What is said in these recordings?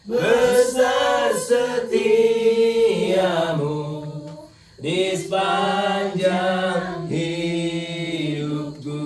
besar setiamu di sepanjang hidupku.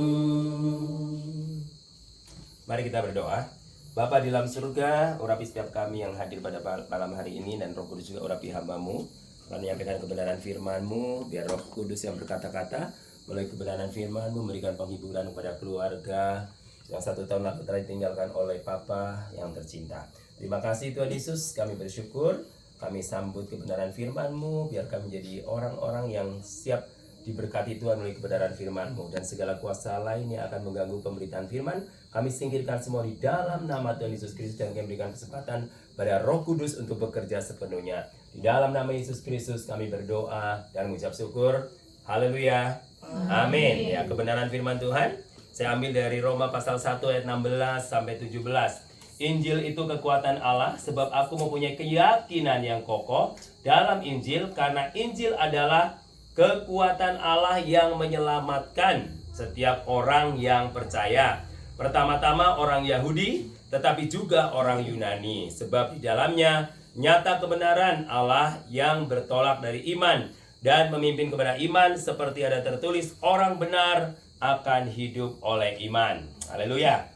Mari kita berdoa. Bapa di dalam surga, urapi setiap kami yang hadir pada malam hari ini, dan Roh Kudus juga urapi hamba-Mu, menyampaikan kebenaran firman-Mu. Biar Roh Kudus yang berkata-kata melalui kebenaran firman-Mu memberikan penghiburan kepada keluarga yang 1 tahun lalu telah ditinggalkan oleh Papa yang tercinta. Terima kasih Tuhan Yesus, kami bersyukur, kami sambut kebenaran firman-Mu, biar kami menjadi orang-orang yang siap diberkati Tuhan melalui kebenaran firman-Mu, dan segala kuasa lain yang akan mengganggu pemberitaan firman kami singkirkan semua di dalam nama Tuhan Yesus Kristus, dan kami berikan kesempatan pada Roh Kudus untuk bekerja sepenuhnya. Di dalam nama Yesus Kristus kami berdoa dan mengucap syukur. Haleluya. Amin. Ya, kebenaran firman Tuhan saya ambil dari Roma pasal 1 ayat 16 sampai 17. Injil itu kekuatan Allah, sebab aku mempunyai keyakinan yang kokoh dalam Injil, karena Injil adalah kekuatan Allah yang menyelamatkan setiap orang yang percaya. Pertama-tama orang Yahudi, tetapi juga orang Yunani, sebab di dalamnya nyata kebenaran Allah yang bertolak dari iman dan memimpin kepada iman, seperti ada tertulis, orang benar akan hidup oleh iman. Haleluya.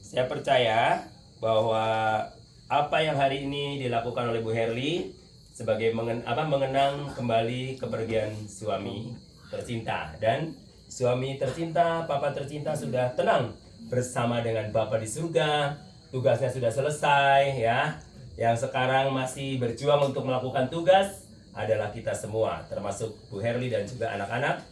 Saya percaya bahwa apa yang hari ini dilakukan oleh Bu Herli sebagai mengenang kembali kepergian suami tercinta, dan suami tercinta, papa tercinta sudah tenang bersama dengan Bapa di surga, tugasnya sudah selesai ya. Yang sekarang masih berjuang untuk melakukan tugas adalah kita semua, termasuk Bu Herli dan juga anak-anak.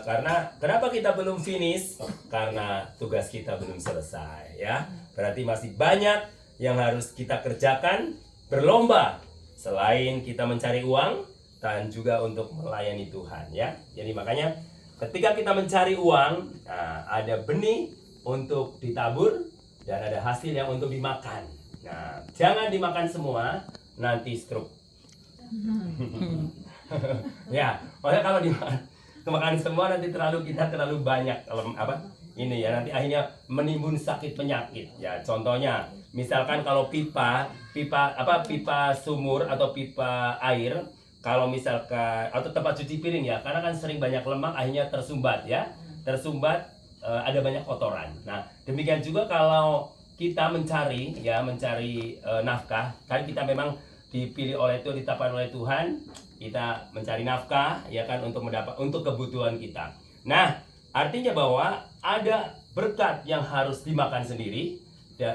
Karena kenapa kita belum finish? Karena tugas kita belum selesai ya. Berarti masih banyak yang harus kita kerjakan, berlomba selain kita mencari uang dan juga untuk melayani Tuhan ya. Jadi makanya ketika kita mencari uang, ada benih untuk ditabur dan ada hasil yang untuk dimakan. Nah, jangan dimakan semua, nanti stroke. Ya, makanya kalau dimakan semua nanti kita terlalu banyak ini ya, nanti akhirnya menimbun sakit penyakit ya. Contohnya misalkan kalau pipa sumur atau pipa air, kalau misalkan atau tempat cuci piring ya, karena kan sering banyak lemak, akhirnya tersumbat ada banyak kotoran. Nah, demikian juga kalau kita mencari nafkah, kan kita memang dipilih oleh Tuhan, ditetapkan oleh Tuhan, kita mencari nafkah ya kan, untuk kebutuhan kita. Nah, artinya bahwa ada berkat yang harus dimakan sendiri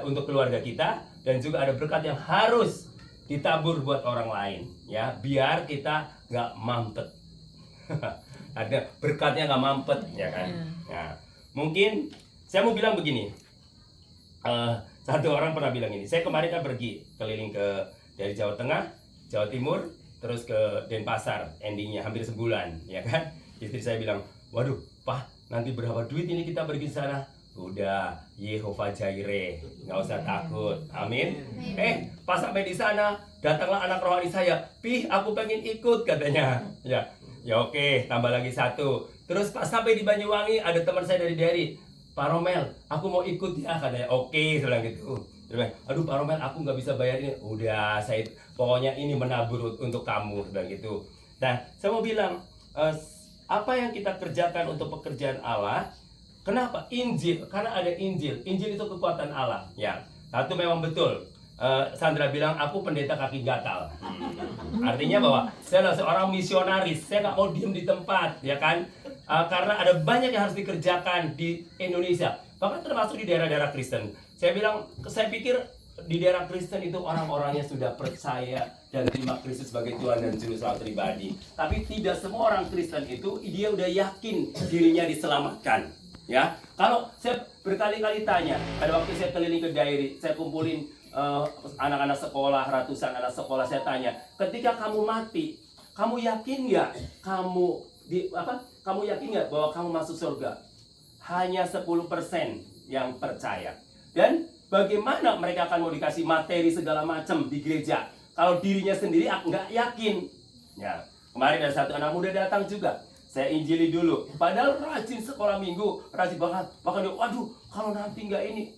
untuk keluarga kita, dan juga ada berkat yang harus ditabur buat orang lain ya, biar kita nggak mampet. Ada berkatnya nggak mampet ya kan. Nah, mungkin saya mau bilang begini, satu orang pernah bilang ini, saya kemarin kan pergi keliling dari Jawa Tengah, Jawa Timur, terus ke Denpasar, endingnya hampir sebulan ya kan. Istri saya bilang, waduh Pak, nanti berapa duit ini kita pergi ke sana? Udah, Yehova Jireh, nggak usah takut, amin. Pas sampai di sana, datanglah anak rohani saya, Pih, aku pengen ikut katanya. Ya oke, tambah lagi satu. Terus pas sampai di Banyuwangi, ada teman saya dari Pak Romel, aku mau ikut ya katanya. Oke, saya bilang gitu. Aduh Pak Romel, aku nggak bisa bayar ini. Udah, saya pokoknya ini menabur untuk kamu, saya bilang gitu. Nah, saya mau bilang, apa yang kita kerjakan untuk pekerjaan Allah? Kenapa? Injil, karena ada Injil. Injil itu kekuatan Allah. Ya, satu memang betul. Sandra bilang, aku pendeta kaki gatal. Artinya bahwa saya adalah seorang misionaris. Saya nggak mau diem di tempat, ya kan? Karena ada banyak yang harus dikerjakan di Indonesia, bahkan termasuk di daerah-daerah Kristen. Saya pikir di daerah Kristen itu orang-orangnya sudah percaya dan terima Kristus sebagai Tuhan dan Juru Selamat pribadi. Tapi tidak semua orang Kristen itu dia udah yakin dirinya diselamatkan. Ya, kalau saya berkali-kali tanya, pada waktu saya keliling ke daerah, saya kumpulin anak-anak sekolah, ratusan anak sekolah, saya tanya, ketika kamu mati, kamu yakin nggak kamu yakin nggak bahwa kamu masuk surga? Hanya 10% yang percaya. Dan bagaimana mereka akan mau dikasih materi segala macam di gereja kalau dirinya sendiri nggak yakin? Ya, kemarin ada satu anak muda datang juga. Saya injili dulu, padahal rajin sekolah minggu, rajin bahkan dia, waduh, kalau nanti nggak ini,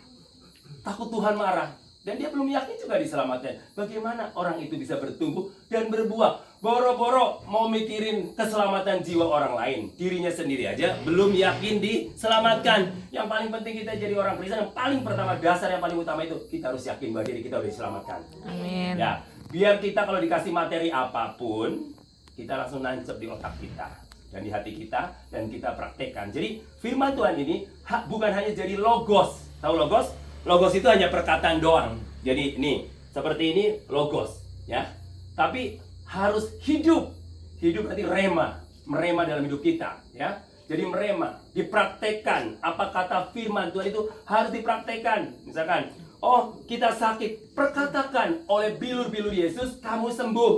takut Tuhan marah. Dan dia belum yakin juga diselamatkan. Bagaimana orang itu bisa bertumbuh dan berbuah? Boro-boro mau mikirin keselamatan jiwa orang lain, dirinya sendiri aja belum yakin diselamatkan. Yang paling penting kita jadi orang Kristen, yang paling pertama, dasar yang paling utama itu kita harus yakin bahwa diri kita udah diselamatkan. Amin. Ya, biar kita kalau dikasih materi apapun, kita langsung nancep di otak kita dan di hati kita, dan kita praktekkan. Jadi firman Tuhan ini bukan hanya jadi logos. Tahu logos? Logos itu hanya perkataan doang. Jadi ini seperti ini logos, ya. Tapi harus hidup. Hidup berarti rema, merema dalam hidup kita, ya. Jadi merema, dipraktekkan. Apa kata firman Tuhan itu harus dipraktekkan. Misalkan, oh kita sakit, perkatakan oleh bilur-bilur Yesus kamu sembuh.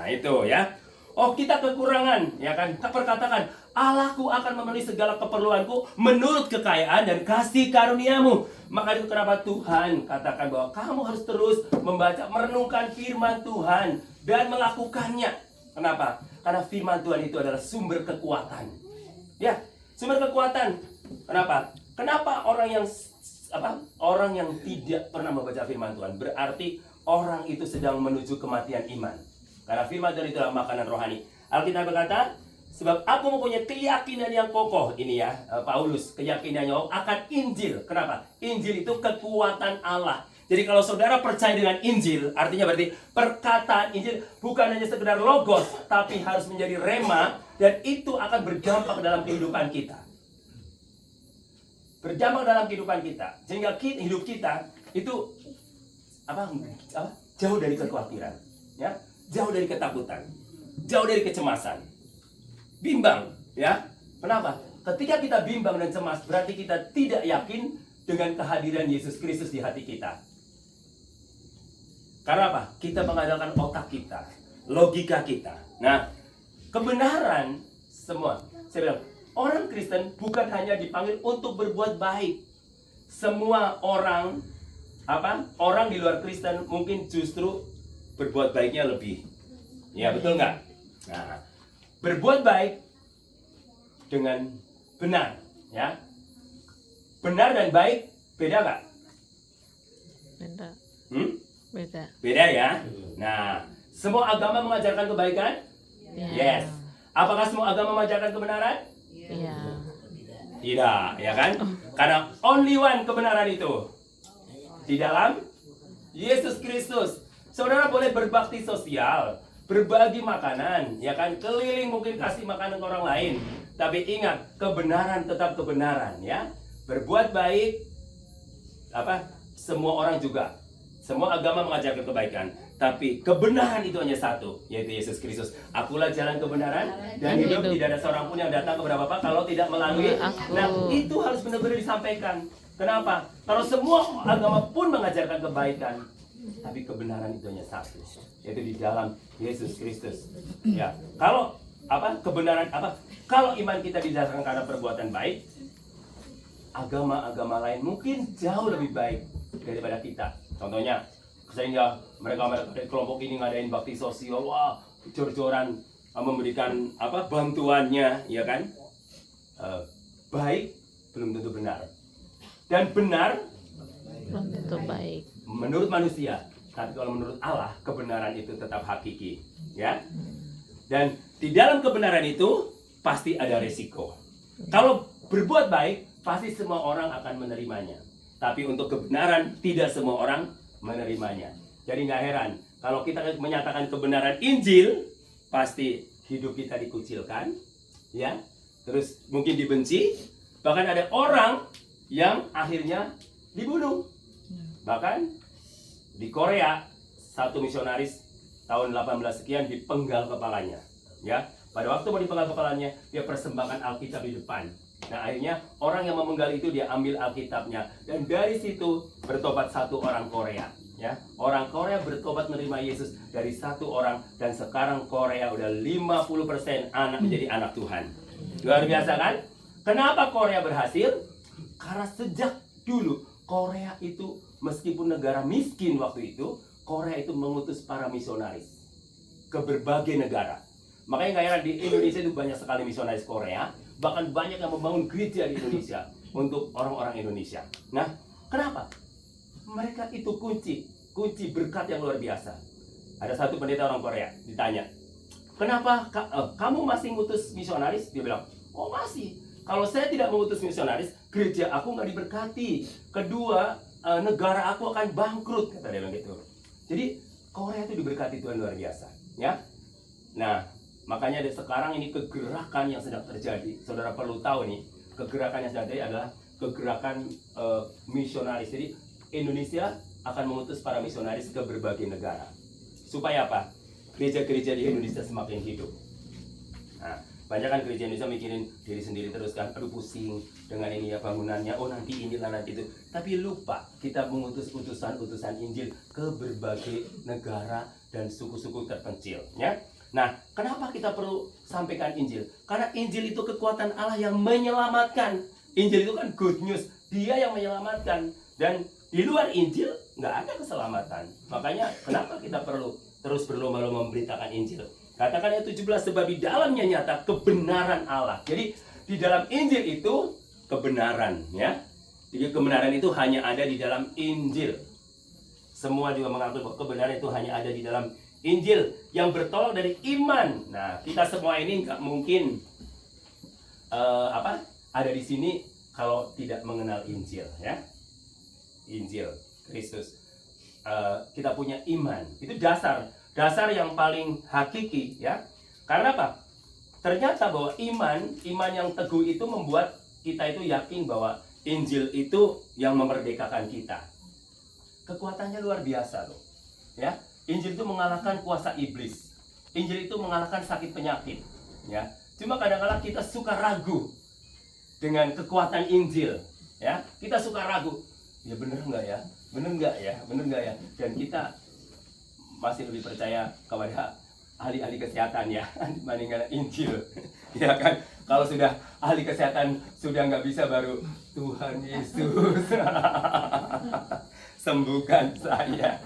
Nah itu ya. Oh kita kekurangan, ya kan? Perkatakan, Allahku akan memenuhi segala keperluanku menurut kekayaan dan kasih karuniamu. Maka itu kenapa Tuhan katakan bahwa kamu harus terus membaca, merenungkan firman Tuhan dan melakukannya. Kenapa? Karena firman Tuhan itu adalah sumber kekuatan. Ya, sumber kekuatan. Kenapa? Kenapa orang yang tidak pernah membaca firman Tuhan berarti orang itu sedang menuju kematian iman. Karena firman Tuhan itu adalah makanan rohani. Alkitab berkata, sebab aku mempunyai keyakinan yang kokoh. Ini ya, Paulus, keyakinannya akan Injil. Kenapa? Injil itu kekuatan Allah. Jadi kalau saudara percaya dengan Injil, artinya berarti perkataan Injil bukan hanya sekedar logos, tapi harus menjadi rema, dan itu akan berdampak dalam kehidupan kita. Berdampak dalam kehidupan kita. Sehingga hidup kita itu jauh dari kekhawatiran, ya, jauh dari ketakutan, jauh dari kecemasan, bimbang, ya. Kenapa? Ketika kita bimbang dan cemas, berarti kita tidak yakin dengan kehadiran Yesus Kristus di hati kita. Karena apa? Kita mengandalkan otak kita, logika kita. Nah, kebenaran semua. Saya bilang, orang Kristen bukan hanya dipanggil untuk berbuat baik. Semua orang di luar Kristen mungkin justru berbuat baiknya lebih. Ya, betul nggak? Nah, berbuat baik dengan benar, ya. Benar dan baik beda nggak? Beda. Beda. Beda ya. Nah, semua agama mengajarkan kebaikan? Ya. Yes. Apakah semua agama mengajarkan kebenaran? Iya. Tidak, ya kan? Karena only one kebenaran itu di dalam Yesus Kristus. Saudara boleh berbakti sosial, berbagi makanan, ya kan? Keliling mungkin kasih makanan ke orang lain. Tapi ingat, kebenaran tetap kebenaran, ya. Berbuat baik, semua orang juga. Semua agama mengajarkan kebaikan, tapi kebenaran itu hanya satu, yaitu Yesus Kristus. Akulah jalan kebenaran dan hidup. Tidak ada seorang pun yang datang kepada Bapa kalau tidak melalui aku. Nah, itu harus benar-benar disampaikan. Kenapa? Kalau semua agama pun mengajarkan kebaikan, tapi kebenaran itu hanya satu, yaitu di dalam Yesus Kristus. Ya, kalau kebenaran kalau iman kita didasarkan karena perbuatan baik, agama-agama lain mungkin jauh lebih baik daripada kita. Contohnya, sehingga mereka dari kelompok ini ngadain bakti sosial, wah, jor-joran memberikan bantuannya, ya kan? Baik belum tentu benar, dan benar Belum tentu baik. menurut manusia. Tapi kalau menurut Allah, kebenaran itu tetap hakiki, ya. Dan di dalam kebenaran itu pasti ada resiko. Kalau berbuat baik, pasti semua orang akan menerimanya. Tapi untuk kebenaran, tidak semua orang menerimanya. Jadi nggak heran, kalau kita menyatakan kebenaran Injil, pasti hidup kita dikucilkan, ya. Terus mungkin dibenci, bahkan ada orang yang akhirnya dibunuh. Bahkan di Korea, satu misionaris tahun 18 sekian dipenggal kepalanya, ya. Pada waktu mau dipenggal kepalanya, dia persembahkan Alkitab di depan. Nah, akhirnya orang yang memenggal itu dia ambil Alkitabnya, dan dari situ bertobat satu orang Korea, ya. Orang Korea bertobat menerima Yesus dari satu orang, dan sekarang Korea udah 50% anak menjadi anak Tuhan. Luar biasa kan? Kenapa Korea berhasil? Karena sejak dulu Korea itu meskipun negara miskin waktu itu, Korea itu mengutus para misionaris ke berbagai negara. Makanya nggak heran di Indonesia itu banyak sekali misionaris Korea. Bahkan banyak yang membangun gereja di Indonesia untuk orang-orang Indonesia. Nah, kenapa? mereka itu kunci berkat yang luar biasa. Ada satu pendeta orang Korea ditanya, kenapa kamu masih ngutus misionaris? Dia bilang, oh masih. Kalau saya tidak mengutus misionaris, gereja aku nggak diberkati. Kedua, negara aku akan bangkrut, kata dia bilang gitu. Jadi Korea itu diberkati Tuhan luar biasa, ya. Nah, makanya sekarang ini kegerakan yang sedang terjadi. Saudara perlu tahu nih, kegerakan yang sedang terjadi adalah kegerakan misionaris. Jadi Indonesia akan mengutus para misionaris ke berbagai negara. Supaya apa? Gereja-gereja di Indonesia semakin hidup. Nah, banyak kan gereja Indonesia mikirin diri sendiri terus kan, aduh pusing dengan ini ya bangunannya, oh nanti inilah nanti itu. Tapi lupa kita mengutus utusan Injil ke berbagai negara dan suku-suku terpencil, ya. Nah, kenapa kita perlu sampaikan Injil? Karena Injil itu kekuatan Allah yang menyelamatkan. Injil itu kan good news, Dia yang menyelamatkan. Dan di luar Injil nggak ada keselamatan. Makanya kenapa kita perlu terus berlomba-lomba memberitakan Injil? Katakan ayat 17, sebab di dalamnya nyata kebenaran Allah. Jadi di dalam Injil itu kebenaran, ya. Jadi kebenaran itu hanya ada di dalam Injil. Semua juga mengaku bahwa kebenaran itu hanya ada di dalam Injil yang bertolak dari iman. Nah, kita semua ini nggak mungkin ada di sini kalau tidak mengenal Injil, ya. Injil Kristus. Kita punya iman. Itu dasar yang paling hakiki, ya. Karena apa? Ternyata bahwa iman yang teguh itu membuat kita itu yakin bahwa Injil itu yang memerdekakan kita. Kekuatannya luar biasa loh, ya. Injil itu mengalahkan kuasa iblis. Injil itu mengalahkan sakit penyakit, ya. Cuma kadang-kadang kita suka ragu dengan kekuatan Injil, ya. Kita suka ragu. Ya bener nggak ya? Bener nggak ya? Bener nggak ya? Dan kita masih lebih percaya kepada ahli-ahli kesehatan, ya, dibandingkan Injil. Ya kan? Kalau sudah ahli kesehatan sudah nggak bisa, baru Tuhan Yesus sembuhkan saya,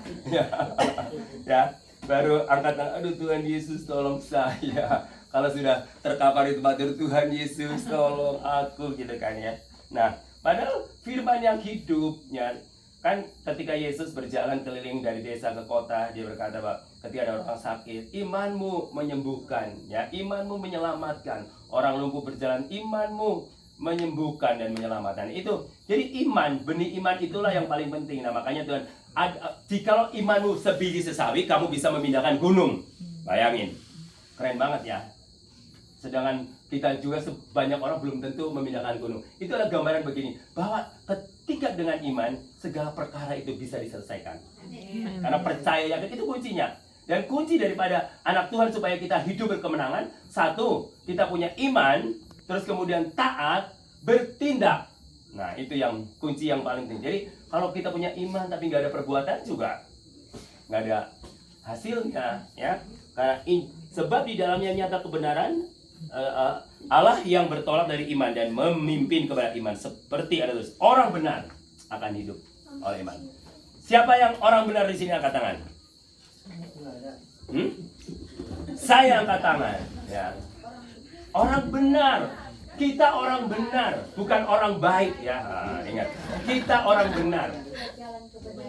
ya. Baru angkat tangan, aduh Tuhan Yesus tolong saya. Kalau sudah terkapar di tempat tidur, Tuhan Yesus tolong aku, gitu kan, ya. Nah, padahal firman yang hidupnya kan ketika Yesus berjalan keliling dari desa ke kota, dia berkata bahwa ketika ada orang sakit, imanmu menyembuhkan, ya, imanmu menyelamatkan. Orang lumpuh berjalan, imanmu menyembuhkan dan menyelamatkan. Itu jadi benih iman itulah yang paling penting. Nah, makanya Tuhan, jikalau imanmu sebiji sesawi, kamu bisa memindahkan gunung. Bayangin, keren banget, ya. Sedangkan kita juga sebanyak orang belum tentu memindahkan gunung. Itulah gambaran begini, bahwa ketika dengan iman, segala perkara itu bisa diselesaikan. Karena percaya, yakin, itu kuncinya. Dan kunci daripada anak Tuhan supaya kita hidup berkemenangan, satu, kita punya iman, terus kemudian taat, bertindak. Nah, itu yang kunci yang paling penting. Jadi, kalau kita punya iman tapi nggak ada perbuatan juga nggak ada hasilnya, ya. Karena sebab di dalamnya nyata kebenaran Allah yang bertolak dari iman dan memimpin kepada iman, seperti ada tulis, orang benar akan hidup oleh iman. Siapa yang orang benar di sini angkat tangan? Saya angkat tangan, ya. Orang benar, kita orang benar, bukan orang baik, ya. Ingat, kita orang benar.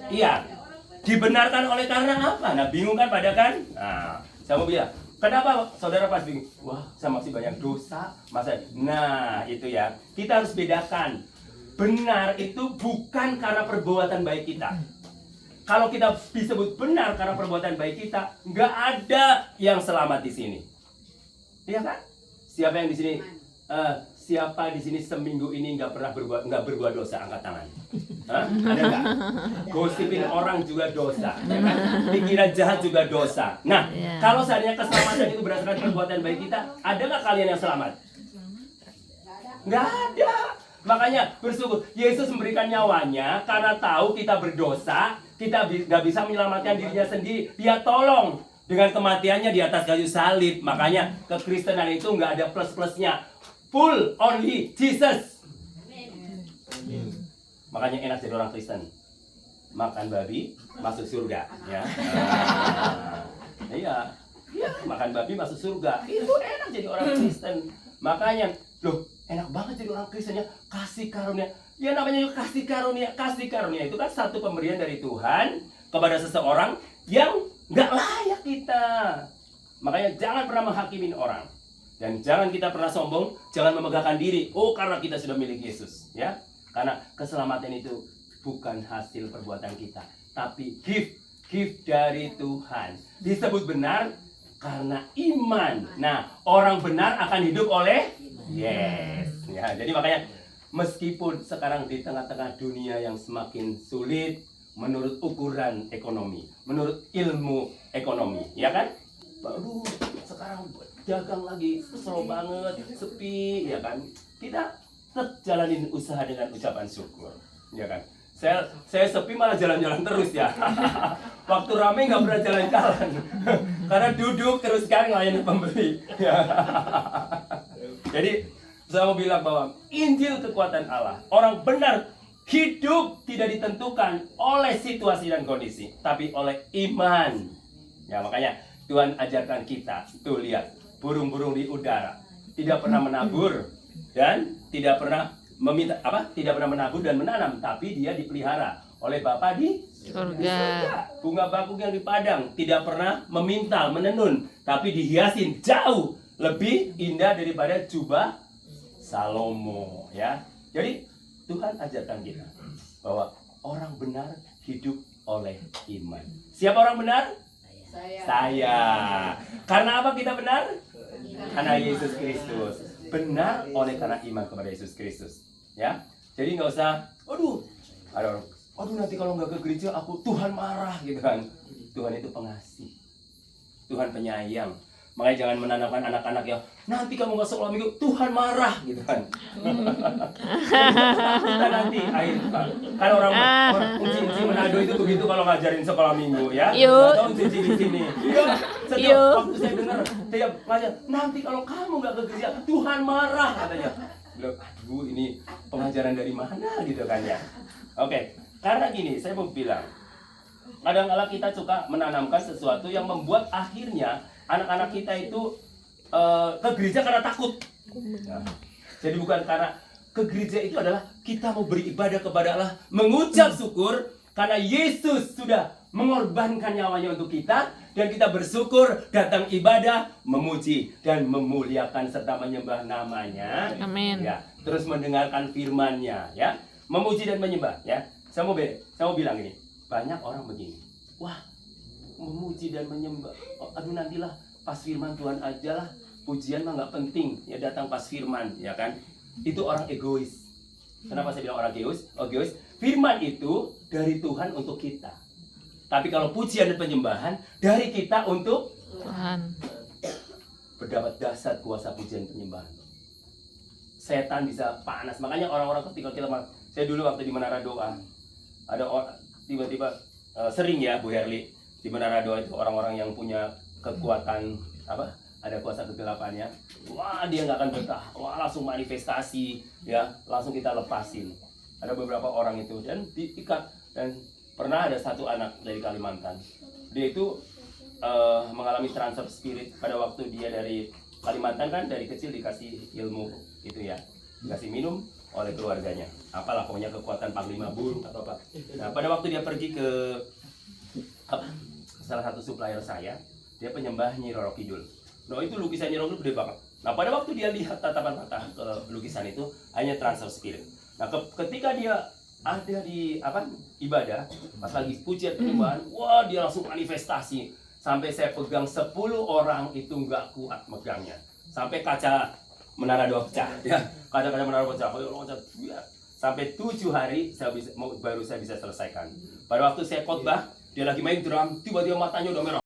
Iya, dibenarkan oleh karena apa? Nah, bingung kan pada kan? Nah, saya mau bilang, kenapa saudara pas bingung? Wah, saya masih banyak dosa, masa? Nah, itu ya. Kita harus bedakan. Benar itu bukan karena perbuatan baik kita. Kalau kita disebut benar karena perbuatan baik kita, nggak ada yang selamat di sini. Iya kan? Siapa yang di sini? Siapa di sini seminggu ini nggak berbuat dosa? Angkat tangan. Hah? Ada nggak? Gosipin orang juga dosa, ya kan? Pikiran jahat juga dosa. Nah, kalau seandainya keselamatan itu berdasarkan perbuatan baik kita, ada nggak kalian yang selamat? Nggak ada. Makanya bersyukur, Yesus memberikan nyawanya karena tahu kita berdosa, kita nggak bisa menyelamatkan dirinya sendiri. Dia tolong dengan kematiannya di atas kayu salib. Makanya kekristenan itu nggak ada plus-plusnya. Full only Jesus. Makanya enak jadi orang Kristen. Makan babi, masuk surga, ya. Iya, makan babi masuk surga. Itu enak jadi orang Kristen. Makanya, loh, enak banget jadi orang Kristen, ya. Kasih karunia. Ya namanya kasih karunia. Kasih karunia itu kan satu pemberian dari Tuhan kepada seseorang yang nggak layak kita. Makanya jangan pernah menghakimi orang. Dan jangan kita pernah sombong, jangan memegahkan diri. Oh, karena kita sudah milik Yesus, ya. Karena keselamatan itu bukan hasil perbuatan kita, tapi gift dari Tuhan. Disebut benar karena iman. Nah, orang benar akan hidup oleh yes. Ya, jadi makanya meskipun sekarang di tengah-tengah dunia yang semakin sulit menurut ukuran ekonomi, menurut ilmu ekonomi, ya kan? Aduh, sekarang dagang lagi slow banget, sepi, ya kan? Kita tetap jalanin usaha dengan ucapan syukur, ya kan? Saya sepi malah jalan-jalan terus ya. Waktu rame nggak pernah jalan-jalan, karena duduk terus kan melayani pembeli. Ya. Jadi saya mau bilang bahwa Injil kekuatan Allah. Orang benar hidup tidak ditentukan oleh situasi dan kondisi, tapi oleh iman. Ya makanya Tuhan ajarkan kita. Tuh lihat, burung-burung di udara tidak pernah menabur dan tidak pernah meminta tidak pernah menabur dan menanam, tapi dia dipelihara oleh Bapa di Surga. Bunga bakung yang di padang tidak pernah memintal, menenun, tapi dihiasin jauh lebih indah daripada jubah Salomo, ya. Jadi Tuhan ajarkan kita bahwa orang benar hidup oleh iman. Siapa orang benar? Saya. Karena apa kita benar? Karena Yesus Kristus. Benar oleh karena iman kepada Yesus Kristus, ya. Jadi nggak usah, ada orang, nanti kalau nggak ke gereja aku Tuhan marah gitu kan. Tuhan itu pengasih, Tuhan penyayang. Makanya jangan menanamkan anak-anak ya, nanti kamu nggak sekolah minggu Tuhan marah gitu kan. Kita nanti akhir kan orang kunci Manado itu begitu kalau ngajarin sekolah minggu ya. Atau kunci di sini. Setiap waktu saya dengar tiap ngajar, nanti kalau kamu nggak ke gereja Tuhan marah katanya. Bilang, aduh ini pengajaran dari mana gitu kan ya. Oke, karena gini saya mau bilang, kadang-kala kita suka menanamkan sesuatu yang membuat akhirnya anak-anak kita itu ke gereja karena takut. Nah, jadi bukan karena ke gereja itu adalah kita mau beribadah kepada Allah, mengucap syukur karena Yesus sudah mengorbankan nyawanya untuk kita, dan kita bersyukur datang ibadah, memuji dan memuliakan serta menyembah namanya. Amin. Ya, terus mendengarkan firman-Nya, ya, memuji dan menyembah, ya. Saya mau bilang ini, banyak orang begini. Wah, memuji dan menyembah, aduh nantilah pas firman Tuhan aja lah, pujian mah nggak penting, ya datang pas firman, ya kan? Itu orang egois. Kenapa saya bilang orang egois? Firman itu dari Tuhan untuk kita, tapi kalau pujian dan penyembahan dari kita untuk Tuhan. Berdapat dasar kuasa pujian penyembahan. Setan bisa panas, makanya orang-orang ketika kita, saya dulu waktu di Menara Doa, ada orang tiba-tiba sering ya Bu Herli, di Menara Doa itu orang-orang yang punya kekuatan ada kuasa kegelapannya, wah dia nggak akan betah, wah langsung manifestasi, ya langsung kita lepasin. Ada beberapa orang itu dan diikat. Dan pernah ada satu anak dari Kalimantan, dia itu mengalami transfer spirit pada waktu dia dari Kalimantan, kan dari kecil dikasih ilmu itu ya, dikasih minum oleh keluarganya, apalah pokoknya kekuatan panglima burung atau apa. Nah pada waktu dia pergi ke salah satu supplier saya, dia penyembah Nyi Roro Kidul. Nah itu lukisan Nyi Roro Kidul gede banget. Nah pada waktu dia lihat tatapan mata ke lukisan itu, hanya transfer spirit. Nah ketika dia ada di ibadah, pas lagi pujian penyembahan, wah dia langsung manifestasi. Sampai saya pegang 10 orang itu nggak kuat megangnya. Sampai kaca Menara Doa pecah, ya. Kaca-kaca Menara Doa pecah. Sampai 7 hari baru saya bisa selesaikan. Pada waktu saya khotbah, dia lagi main drum, tiba-tiba matanya udah merah.